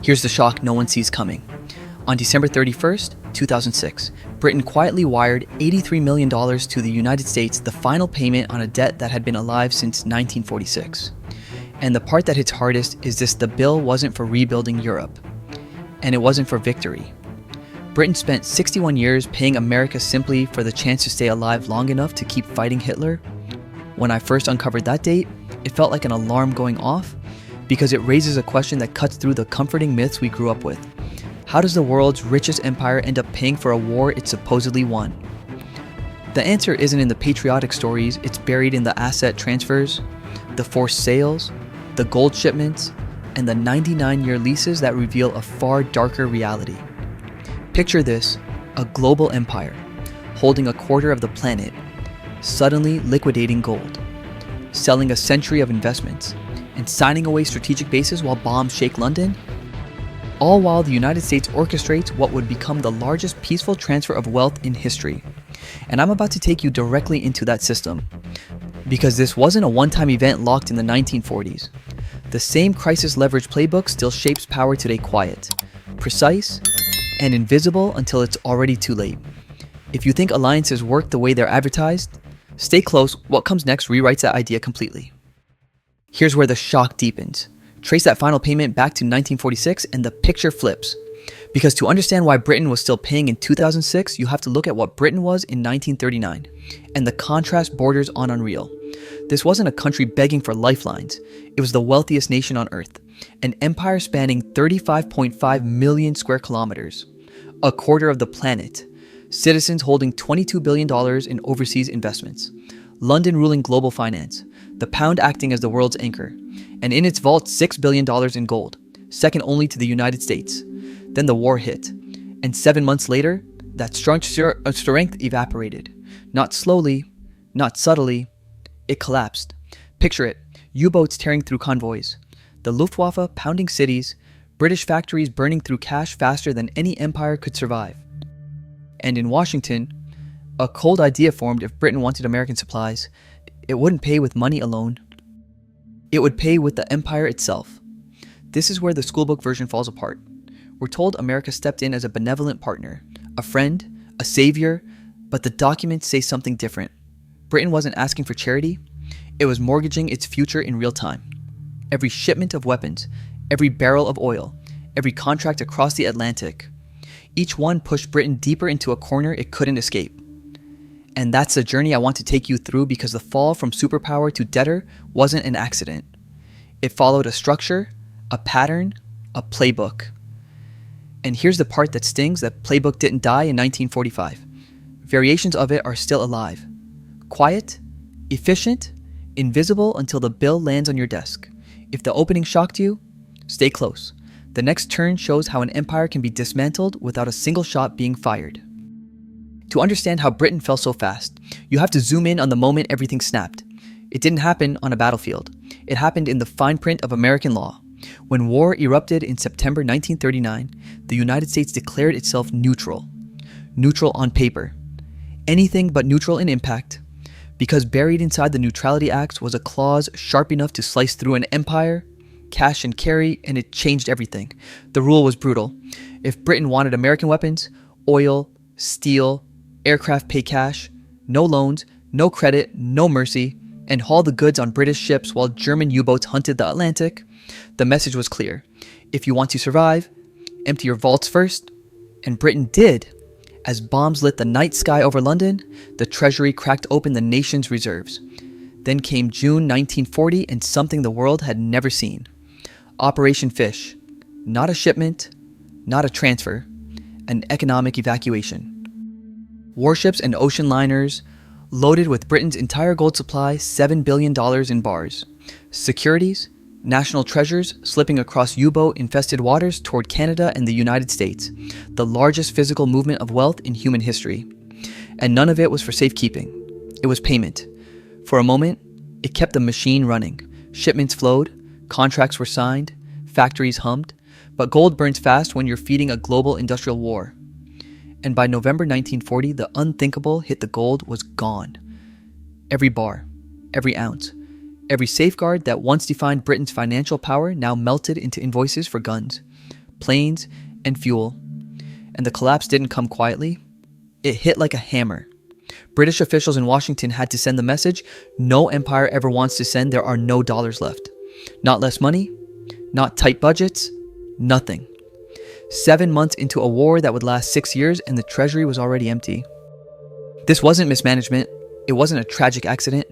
Here's the shock no one sees coming. On December 31st, 2006, Britain quietly wired $83 million to the United States, the final payment on a debt that had been alive since 1946. And the part that hits hardest is the bill wasn't for rebuilding Europe. And it wasn't for victory. Britain spent 61 years paying America simply for the chance to stay alive long enough to keep fighting Hitler. When I first uncovered that date, it felt like an alarm going off because it raises a question that cuts through the comforting myths we grew up with. How does the world's richest empire end up paying for a war it supposedly won? The answer isn't in the patriotic stories, it's buried in the asset transfers, the forced sales, the gold shipments, and the 99-year leases that reveal a far darker reality. Picture this, a global empire, holding a quarter of the planet, suddenly liquidating gold, selling a century of investments, and signing away strategic bases while bombs shake London? All while the United States orchestrates what would become the largest peaceful transfer of wealth in history. And I'm about to take you directly into that system. Because this wasn't a one-time event locked in the 1940s. The same crisis-leveraged playbook still shapes power today, quiet, precise, and invisible until it's already too late. If you think alliances work the way they're advertised, stay close. What comes next rewrites that idea completely. Here's where the shock deepens. Trace that final payment back to 1946 and the picture flips. Because to understand why Britain was still paying in 2006, you have to look at what Britain was in 1939. And the contrast borders on unreal. This wasn't a country begging for lifelines. It was the wealthiest nation on earth. An empire spanning 35.5 million square kilometers. A quarter of the planet. Citizens holding $22 billion in overseas investments. London ruling global finance. The pound acting as the world's anchor. And in its vault, $6 billion in gold, second only to the United States. Then the war hit. And 7 months later, that strength evaporated. Not slowly, not subtly, it collapsed. Picture it, U-boats tearing through convoys, the Luftwaffe pounding cities, British factories burning through cash faster than any empire could survive. And in Washington, a cold idea formed: if Britain wanted American supplies, it wouldn't pay with money alone. It would pay with the empire itself. This is where the schoolbook version falls apart. We're told America stepped in as a benevolent partner, a friend, a savior, but the documents say something different. Britain wasn't asking for charity, it was mortgaging its future in real time. Every shipment of weapons, every barrel of oil, every contract across the Atlantic, each one pushed Britain deeper into a corner it couldn't escape. And that's the journey I want to take you through, because the fall from superpower to debtor wasn't an accident. It followed a structure, a pattern, a playbook. And here's the part that stings: that playbook didn't die in 1945. Variations of it are still alive. Quiet, efficient, invisible until the bill lands on your desk. If the opening shocked you, stay close. The next turn shows how an empire can be dismantled without a single shot being fired. To understand how Britain fell so fast, you have to zoom in on the moment everything snapped. It didn't happen on a battlefield. It happened in the fine print of American law. When war erupted in September 1939, the United States declared itself neutral. Neutral on paper. Anything but neutral in impact. Because buried inside the Neutrality Acts was a clause sharp enough to slice through an empire, cash and carry, and it changed everything. The rule was brutal. If Britain wanted American weapons, oil, steel, aircraft pay cash, no loans, no credit, no mercy, and haul the goods on British ships while German U-boats hunted the Atlantic, the message was clear. If you want to survive, empty your vaults first. And Britain did. As bombs lit the night sky over London, the Treasury cracked open the nation's reserves. Then came June 1940 and something the world had never seen. Operation Fish. Not a shipment, not a transfer, an economic evacuation. Warships and ocean liners, loaded with Britain's entire gold supply, $7 billion in bars. Securities, national treasures slipping across U-boat-infested waters toward Canada and the United States, the largest physical movement of wealth in human history. And none of it was for safekeeping. It was payment. For a moment, it kept the machine running. Shipments flowed, contracts were signed, factories hummed, but gold burns fast when you're feeding a global industrial war. And by November 1940, the unthinkable hit: the gold was gone. Every bar, every ounce, every safeguard that once defined Britain's financial power now melted into invoices for guns, planes, and fuel. And the collapse didn't come quietly. It hit like a hammer. British officials in Washington had to send the message no empire ever wants to send. There are no dollars left. Not less money, not tight budgets, nothing. 7 months into a war that would last 6 years, and the treasury was already empty. This wasn't mismanagement. It wasn't a tragic accident.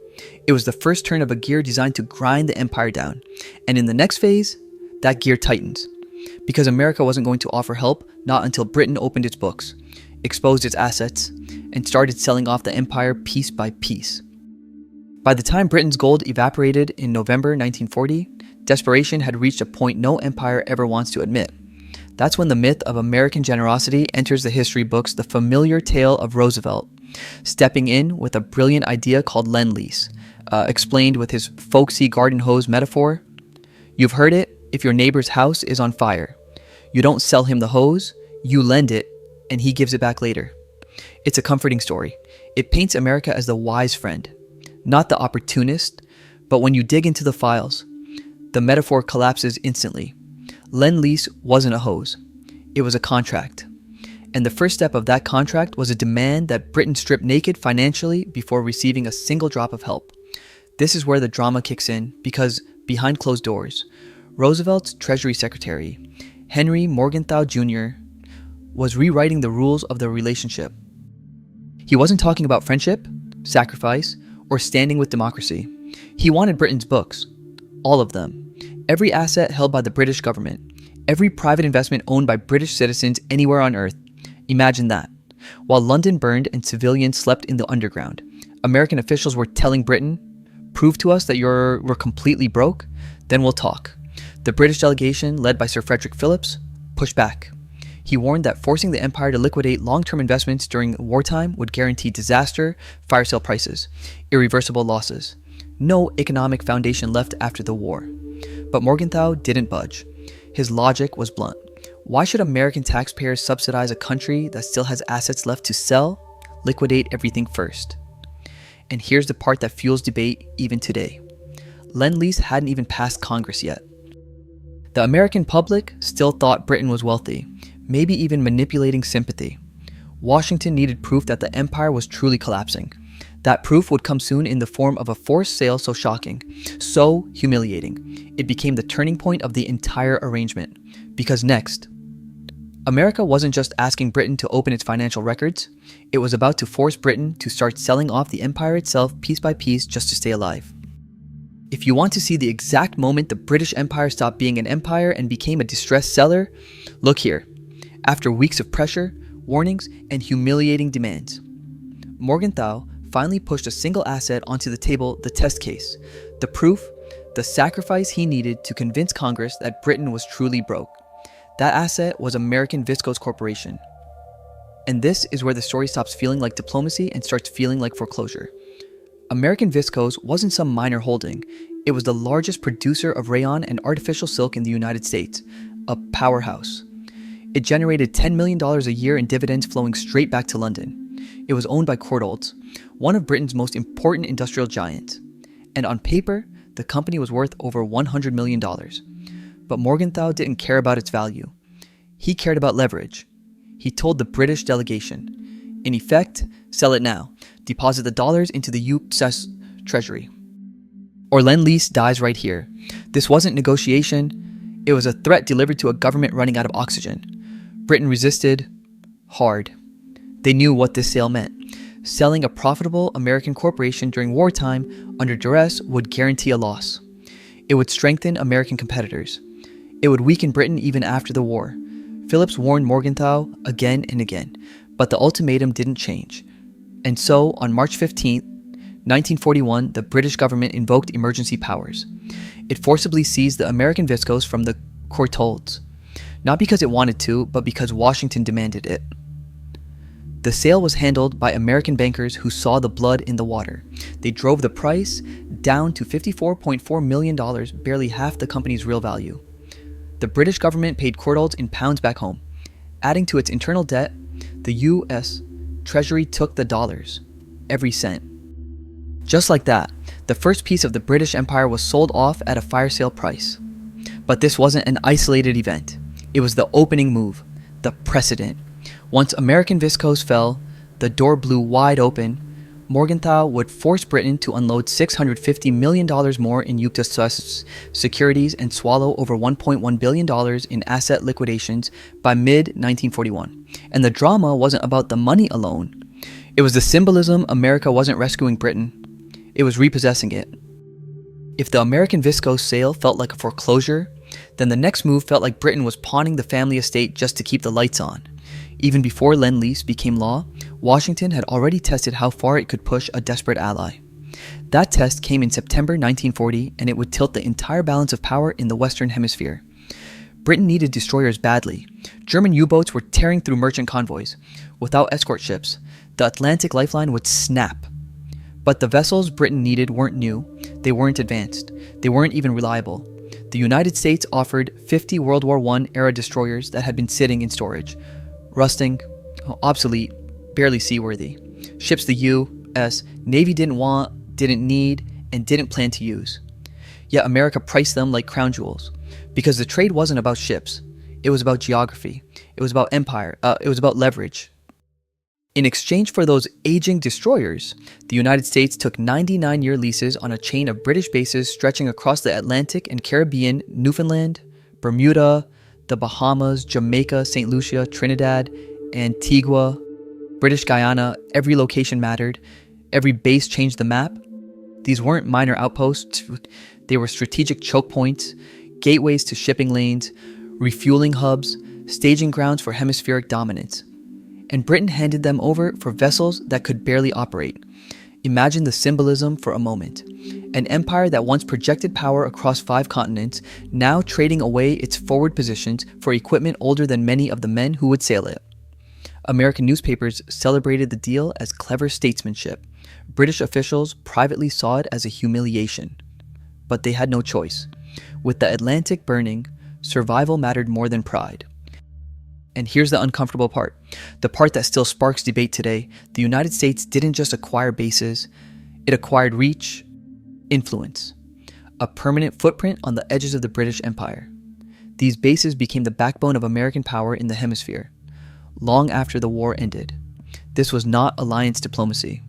It was the first turn of a gear designed to grind the empire down. And in the next phase, that gear tightens. Because America wasn't going to offer help, not until Britain opened its books, exposed its assets, and started selling off the empire piece by piece. By the time Britain's gold evaporated in November 1940, desperation had reached a point no empire ever wants to admit. That's when the myth of American generosity enters the history books, the familiar tale of Roosevelt stepping in with a brilliant idea called Lend-Lease, explained with his folksy garden hose metaphor. You've heard it, if your neighbor's house is on fire. You don't sell him the hose, you lend it, and he gives it back later. It's a comforting story. It paints America as the wise friend, not the opportunist, but when you dig into the files, the metaphor collapses instantly. Lend-Lease wasn't a hose. It was a contract. And the first step of that contract was a demand that Britain strip naked financially before receiving a single drop of help. This is where the drama kicks in, because behind closed doors, Roosevelt's Treasury Secretary, Henry Morgenthau Jr., was rewriting the rules of the relationship. He wasn't talking about friendship, sacrifice, or standing with democracy. He wanted Britain's books. All of them. Every asset held by the British government. Every private investment owned by British citizens anywhere on Earth. Imagine that. While London burned and civilians slept in the underground, American officials were telling Britain, prove to us that we're completely broke, then we'll talk. The British delegation, led by Sir Frederick Phillips, pushed back. He warned that forcing the empire to liquidate long-term investments during wartime would guarantee disaster, fire sale prices, irreversible losses. No economic foundation left after the war. But Morgenthau didn't budge. His logic was blunt. Why should American taxpayers subsidize a country that still has assets left to sell? Liquidate everything first. And here's the part that fuels debate even today. Lend-Lease hadn't even passed Congress yet. The American public still thought Britain was wealthy, maybe even manipulating sympathy. Washington needed proof that the empire was truly collapsing. That proof would come soon in the form of a forced sale so shocking, so humiliating. It became the turning point of the entire arrangement. Because next, America wasn't just asking Britain to open its financial records, it was about to force Britain to start selling off the empire itself piece by piece just to stay alive. If you want to see the exact moment the British Empire stopped being an empire and became a distressed seller, look here. After weeks of pressure, warnings, and humiliating demands, Morgenthau finally pushed a single asset onto the table, the test case, the proof, the sacrifice he needed to convince Congress that Britain was truly broke. That asset was American Viscose Corporation. And this is where the story stops feeling like diplomacy and starts feeling like foreclosure. American Viscose wasn't some minor holding. It was the largest producer of rayon and artificial silk in the United States, a powerhouse. It generated $10 million a year in dividends flowing straight back to London. It was owned by Courtaulds, one of Britain's most important industrial giants. And on paper, the company was worth over $100 million. But Morgenthau didn't care about its value. He cared about leverage. He told the British delegation, in effect, sell it now. Deposit the dollars into the U.S. Treasury. Or Lend-Lease dies right here. This wasn't negotiation. It was a threat delivered to a government running out of oxygen. Britain resisted hard. They knew what this sale meant. Selling a profitable American corporation during wartime under duress would guarantee a loss. It would strengthen American competitors. It would weaken Britain even after the war. Phillips warned Morgenthau again and again, but the ultimatum didn't change. And so, on March 15, 1941, the British government invoked emergency powers. It forcibly seized the American Viscose from the Courtaulds, not because it wanted to, but because Washington demanded it. The sale was handled by American bankers who saw the blood in the water. They drove the price down to $54.4 million, barely half the company's real value. The British government paid Courtaulds in pounds back home. Adding to its internal debt, the U.S. Treasury took the dollars, every cent. Just like that, the first piece of the British Empire was sold off at a fire sale price. But this wasn't an isolated event. It was the opening move, the precedent. Once American viscose fell, the door blew wide open. Morgenthau would force Britain to unload $650 million more in Eucalyptus securities and swallow over $1.1 billion in asset liquidations by mid-1941. And the drama wasn't about the money alone. It was the symbolism. America wasn't rescuing Britain. It was repossessing it. If the American viscose sale felt like a foreclosure, then the next move felt like Britain was pawning the family estate just to keep the lights on. Even before Lend-Lease became law, Washington had already tested how far it could push a desperate ally. That test came in September 1940, and it would tilt the entire balance of power in the Western Hemisphere. Britain needed destroyers badly. German U-boats were tearing through merchant convoys. Without escort ships, the Atlantic lifeline would snap. But the vessels Britain needed weren't new, they weren't advanced, they weren't even reliable. The United States offered 50 World War I era destroyers that had been sitting in storage. Rusting, obsolete, barely seaworthy. Ships the U.S. Navy didn't want, didn't need, and didn't plan to use. Yet America priced them like crown jewels. Because the trade wasn't about ships. It was about geography. It was about empire. It was about leverage. In exchange for those aging destroyers, the United States took 99-year leases on a chain of British bases stretching across the Atlantic and Caribbean, Newfoundland, Bermuda, the Bahamas, Jamaica, St. Lucia, Trinidad, Antigua, British Guyana. Every location mattered. Every base changed the map. These weren't minor outposts. They were strategic choke points, gateways to shipping lanes, refueling hubs, staging grounds for hemispheric dominance. And Britain handed them over for vessels that could barely operate. Imagine the symbolism for a moment. An empire that once projected power across 5 continents, now trading away its forward positions for equipment older than many of the men who would sail it. American newspapers celebrated the deal as clever statesmanship. British officials privately saw it as a humiliation. But they had no choice. With the Atlantic burning, survival mattered more than pride. And here's the uncomfortable part. The part that still sparks debate today. The United States didn't just acquire bases. It acquired reach, influence, a permanent footprint on the edges of the British Empire. These bases became the backbone of American power in the hemisphere, long after the war ended. This was not alliance diplomacy.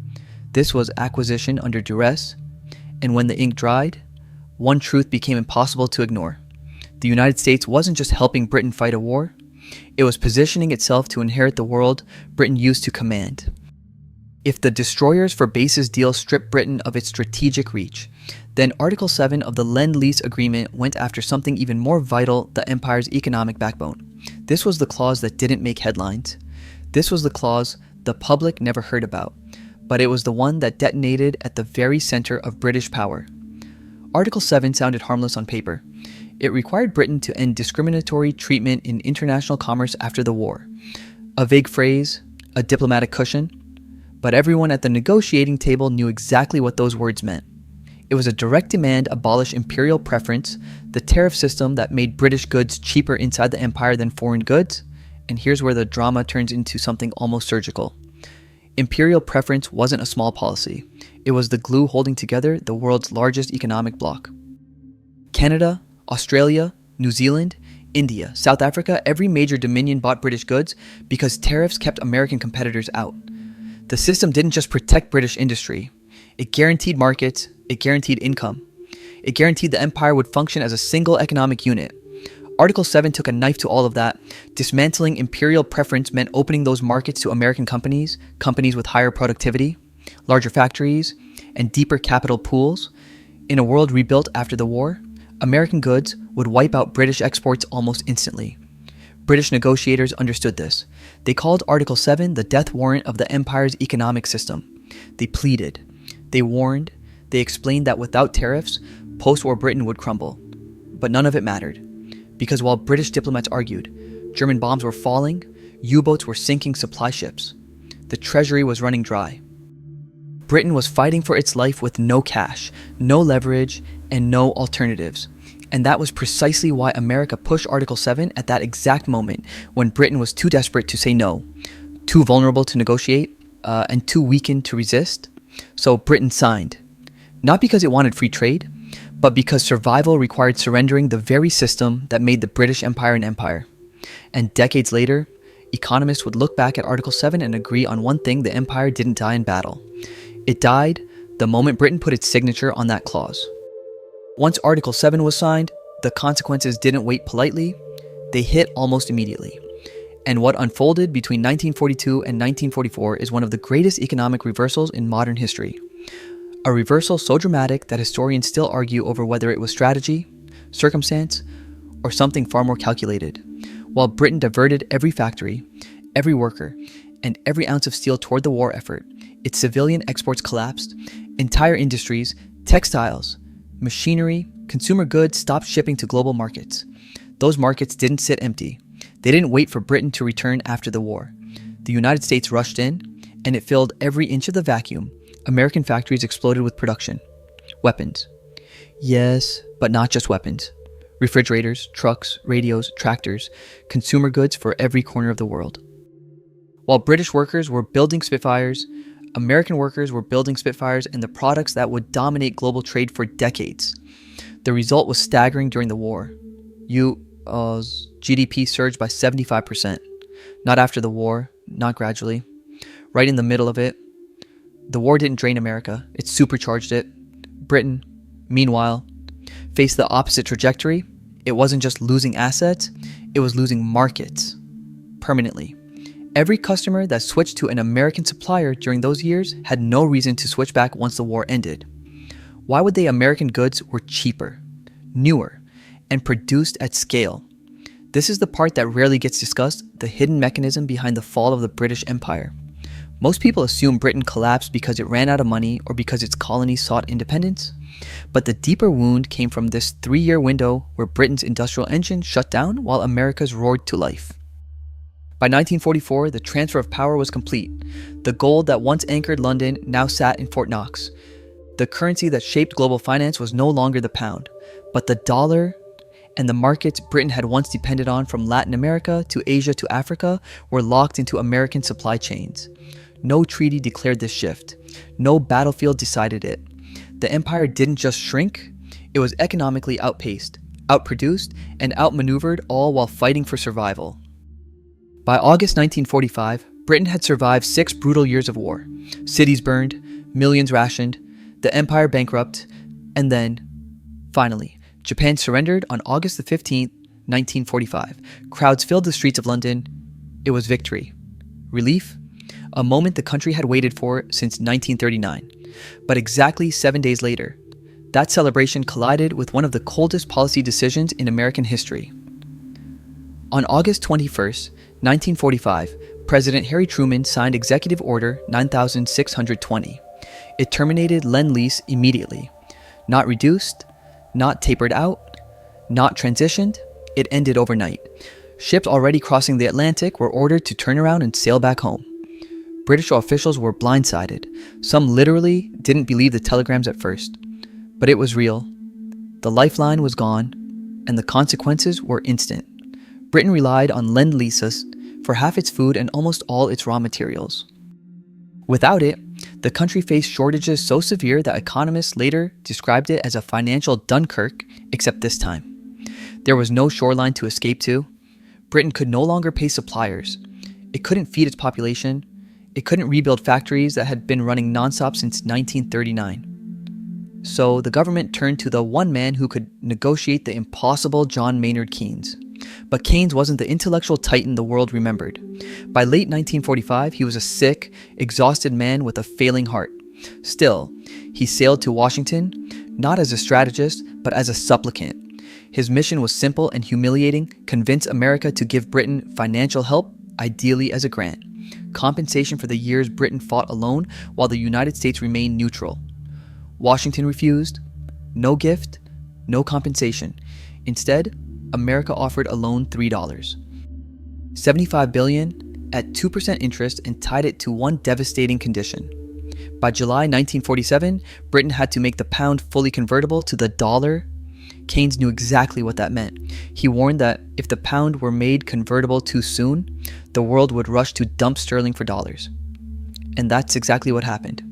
This was acquisition under duress, and when the ink dried, one truth became impossible to ignore. The United States wasn't just helping Britain fight a war, it was positioning itself to inherit the world Britain used to command. If the destroyers for bases deal stripped Britain of its strategic reach, then Article 7 of the Lend-Lease Agreement went after something even more vital, the empire's economic backbone. This was the clause that didn't make headlines. This was the clause the public never heard about, but it was the one that detonated at the very center of British power. Article 7 sounded harmless on paper. It required Britain to end discriminatory treatment in international commerce after the war. A vague phrase, a diplomatic cushion, but everyone at the negotiating table knew exactly what those words meant. It was a direct demand abolish Imperial Preference, the tariff system that made British goods cheaper inside the empire than foreign goods, and here's where the drama turns into something almost surgical. Imperial Preference wasn't a small policy. It was the glue holding together the world's largest economic bloc. Canada, Australia, New Zealand, India, South Africa, every major dominion bought British goods because tariffs kept American competitors out. The system didn't just protect British industry. It guaranteed markets, it guaranteed income. It guaranteed the empire would function as a single economic unit. Article 7 took a knife to all of that. Dismantling Imperial Preference meant opening those markets to American companies, companies with higher productivity, larger factories, and deeper capital pools. In a world rebuilt after the war, American goods would wipe out British exports almost instantly. British negotiators understood this. They called Article 7 the death warrant of the empire's economic system. They pleaded. They warned. They explained that without tariffs, post-war Britain would crumble. But none of it mattered. Because while British diplomats argued, German bombs were falling, U-boats were sinking supply ships. The treasury was running dry. Britain was fighting for its life with no cash, no leverage, and no alternatives. And that was precisely why America pushed Article 7 at that exact moment when Britain was too desperate to say no, too vulnerable to negotiate, and too weakened to resist. So Britain signed. Not because it wanted free trade, but because survival required surrendering the very system that made the British Empire an empire. And decades later, economists would look back at Article 7 and agree on one thing: the empire didn't die in battle. It died the moment Britain put its signature on that clause. Once Article 7 was signed, the consequences didn't wait politely, they hit almost immediately. And what unfolded between 1942 and 1944 is one of the greatest economic reversals in modern history. A reversal so dramatic that historians still argue over whether it was strategy, circumstance, or something far more calculated. While Britain diverted every factory, every worker, and every ounce of steel toward the war effort, its civilian exports collapsed, entire industries, textiles, machinery, consumer goods stopped shipping to global markets. Those markets didn't sit empty. They didn't wait for Britain to return after the war. The United States rushed in, and it filled every inch of the vacuum. American factories exploded with production. Weapons. Yes, but not just weapons. Refrigerators, trucks, radios, tractors, consumer goods for every corner of the world. While British workers were building Spitfires, American workers were building Spitfires and the products that would dominate global trade for decades. The result was staggering during the war. GDP surged by 75%. Not after the war, not gradually. Right in the middle of it. The war didn't drain America, it supercharged it. Britain, meanwhile, faced the opposite trajectory. It wasn't just losing assets, it was losing markets. Permanently. Every customer that switched to an American supplier during those years had no reason to switch back once the war ended. Why would they? American goods were cheaper, newer, and produced at scale. This is the part that rarely gets discussed, the hidden mechanism behind the fall of the British Empire. Most people assume Britain collapsed because it ran out of money or because its colonies sought independence. But the deeper wound came from this 3-year window where Britain's industrial engine shut down while America's roared to life. By 1944, the transfer of power was complete. The gold that once anchored London now sat in Fort Knox. The currency that shaped global finance was no longer the pound, but the dollar, and the markets Britain had once depended on from Latin America to Asia to Africa were locked into American supply chains. No treaty declared this shift. No battlefield decided it. The empire didn't just shrink, it was economically outpaced, outproduced, and outmaneuvered, all while fighting for survival. By August 1945, Britain had survived 6 brutal years of war. Cities burned, millions rationed, the empire bankrupt, and then, finally, Japan surrendered on August 15, 1945. Crowds filled the streets of London. It was victory. Relief? A moment the country had waited for since 1939. But exactly 7 days later, that celebration collided with one of the coldest policy decisions in American history. On August 21, 1945, President Harry Truman signed Executive Order 9620. It terminated Lend-Lease immediately. Not reduced, not tapered out, not transitioned, it ended overnight. Ships already crossing the Atlantic were ordered to turn around and sail back home. British officials were blindsided. Some literally didn't believe the telegrams at first. But it was real. The lifeline was gone, and the consequences were instant. Britain relied on Lend-Leases for half its food and almost all its raw materials. Without it, the country faced shortages so severe that economists later described it as a financial Dunkirk, except this time. There was no shoreline to escape to. Britain could no longer pay suppliers. It couldn't feed its population. It couldn't rebuild factories that had been running nonstop since 1939. So the government turned to the one man who could negotiate the impossible, John Maynard Keynes. But Keynes wasn't the intellectual titan the world remembered. By late 1945, he was a sick, exhausted man with a failing heart. Still, he sailed to Washington, not as a strategist, but as a supplicant. His mission was simple and humiliating: convince America to give Britain financial help, ideally as a grant. Compensation for the years Britain fought alone while the United States remained neutral. Washington refused. No gift, no compensation. Instead, America offered a loan $3. $75 billion at 2% interest and tied it to one devastating condition. By July 1947, Britain had to make the pound fully convertible to the dollar. Keynes knew exactly what that meant. He warned that if the pound were made convertible too soon, the world would rush to dump sterling for dollars. And that's exactly what happened.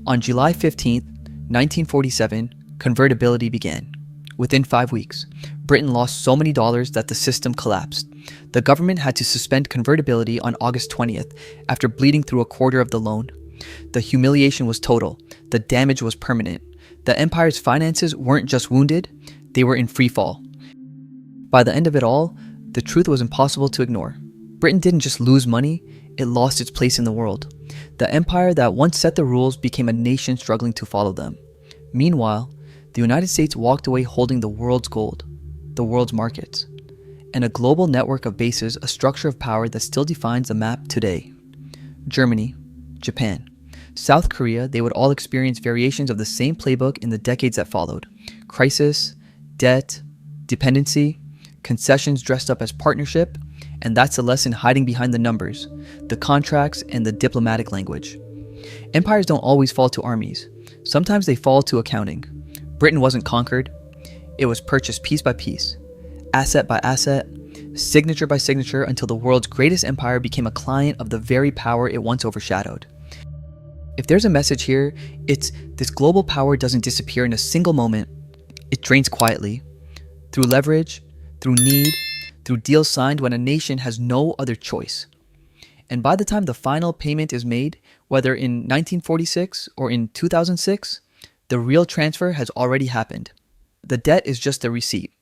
On July 15, 1947, convertibility began. Within 5 weeks, Britain lost so many dollars that the system collapsed. The government had to suspend convertibility on August 20th after bleeding through a quarter of the loan. The humiliation was total. The damage was permanent. The empire's finances weren't just wounded, they were in free fall. By the end of it all, the truth was impossible to ignore. Britain didn't just lose money, it lost its place in the world. The empire that once set the rules became a nation struggling to follow them. Meanwhile, the United States walked away holding the world's gold, the world's markets, and a global network of bases, a structure of power that still defines the map today. Germany, Japan, South Korea, they would all experience variations of the same playbook in the decades that followed. Crisis, debt, dependency, concessions dressed up as partnership, and that's a lesson hiding behind the numbers, the contracts, and the diplomatic language. Empires don't always fall to armies. Sometimes they fall to accounting. Britain wasn't conquered. It was purchased piece by piece, asset by asset, signature by signature, until the world's greatest empire became a client of the very power it once overshadowed. If there's a message here, it's this: global power doesn't disappear in a single moment. It drains quietly, through leverage, through need, through deals signed when a nation has no other choice. And by the time the final payment is made, whether in 1946 or in 2006, the real transfer has already happened. The debt is just a receipt.